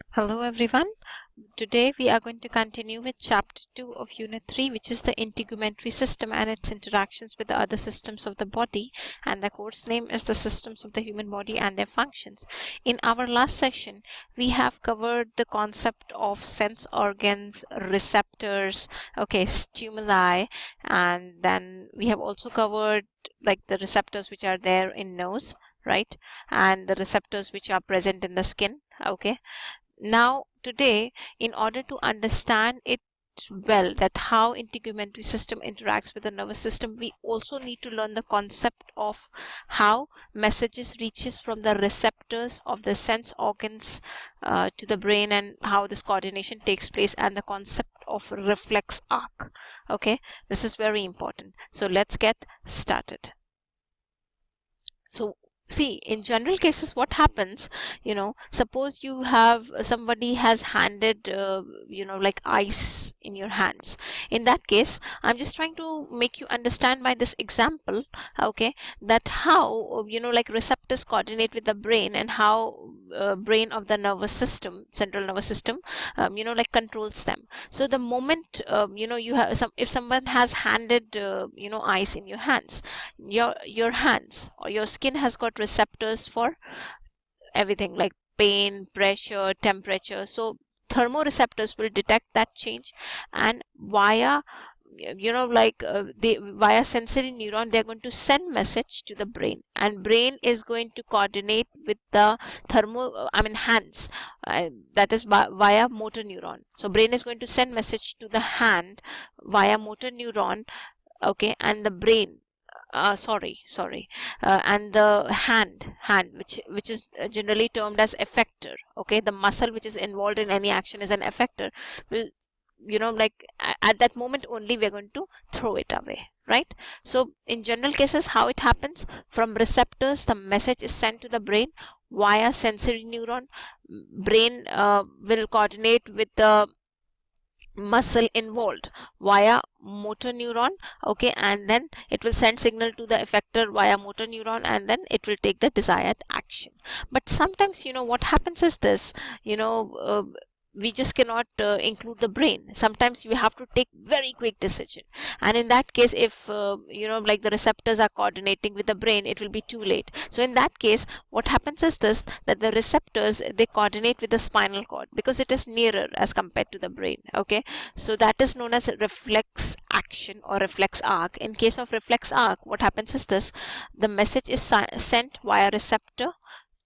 Hello everyone. Today we are going to continue with chapter 2 of unit 3, which is the integumentary system and its interactions with the other systems of the body, and the course name is the systems of the human body and their functions. In our last session we have covered the concept of sense organs, receptors, stimuli, and then we have also covered like the receptors which are there in nose, right, and the receptors which are present in the skin. Now today, in order to understand it well, that how integumentary system interacts with the nervous system, we also need to learn the concept of how messages reaches from the receptors of the sense organs to the brain, and how this coordination takes place, and the concept of reflex arc. Okay, this is very important. So let's get started. So see, in general cases, what happens, suppose you have somebody has handed like ice in your hands. In that case, I'm just trying to make you understand by this example, okay, that how like receptors coordinate with the brain, and how brain of the nervous system, central nervous system, like controls them. So the moment you have if someone has handed ice in your hands, your hands or your skin has got receptors for everything like pain, pressure, temperature. So thermoreceptors will detect that change, and via via sensory neuron, they're going to send message to the brain, and brain is going to coordinate with the hands, that is via motor neuron. So brain is going to send message to the hand via motor neuron, okay, and the brain and the hand which is generally termed as effector. Okay, the muscle which is involved in any action is an effector. Will at that moment only we're going to throw it away, right? So in general cases, how it happens, from receptors the message is sent to the brain via sensory neuron. Brain will coordinate with the muscle involved via motor neuron, okay, and then it will send signal to the effector via motor neuron, and then it will take the desired action. But sometimes what happens is this, we just cannot include the brain. Sometimes we have to take very quick decision, and in that case, if like the receptors are coordinating with the brain, it will be too late. So in that case, what happens is this, that the receptors, they coordinate with the spinal cord because it is nearer as compared to the brain. Okay, so that is known as reflex action or reflex arc. In case of reflex arc, what happens is this, the message is sent via receptor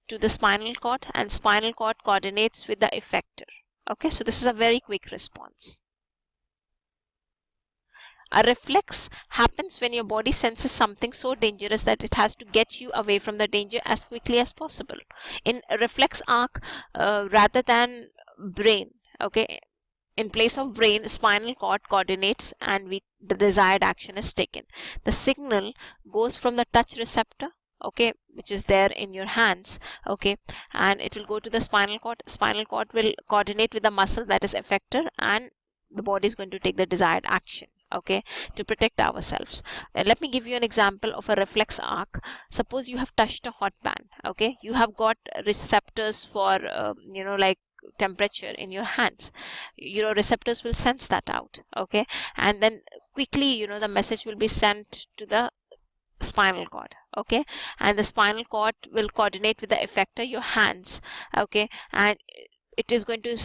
to the spinal cord, and spinal cord coordinates with the effector. Okay, so this is a very quick response. A reflex happens when your body senses something so dangerous that it has to get you away from the danger as quickly as possible. In a reflex arc, rather than brain, okay, in place of brain, spinal cord coordinates, and the desired action is taken. The signal goes from the touch receptor, okay, which is there in your hands, okay, and it will go to the spinal cord. Spinal cord will coordinate with the muscle, that is effector, and the body is going to take the desired action, okay, to protect ourselves. Let me give you an example of a reflex arc. Suppose you have touched a hot pan, okay, you have got receptors for like temperature in your hands. Receptors will sense that out, okay, and then quickly the message will be sent to the spinal cord, okay, and the spinal cord will coordinate with the effector, your hands, okay, and it is going to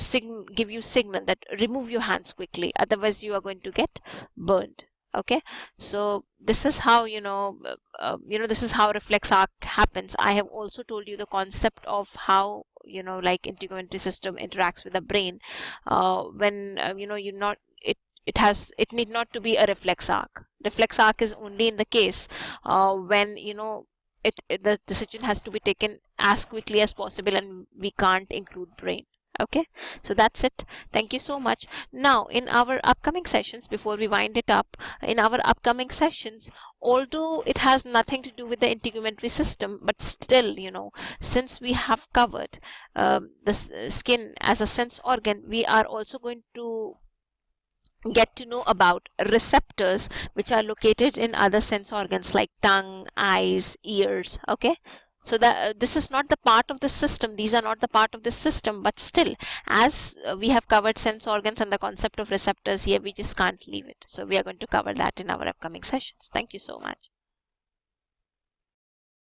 give you signal that remove your hands quickly, otherwise you are going to get burned. Okay, so this is how this is how reflex arc happens. I have also told you the concept of how like integumentary system interacts with the brain when it need not to be a reflex arc. Reflex arc is only in the case when the decision has to be taken as quickly as possible, and we can't include brain. Okay, so that's it. Thank you so much. Now in our upcoming sessions, before we wind it up, in our upcoming sessions, although it has nothing to do with the integumentary system, but still, since we have covered the skin as a sense organ, we are also going to get to know about receptors which are located in other sense organs like tongue, eyes, ears. Okay, So that this is not the part of the system, these are not the part of the system, but still, as we have covered sense organs and the concept of receptors here, we just can't leave it. So we are going to cover that in our upcoming sessions. Thank you so much.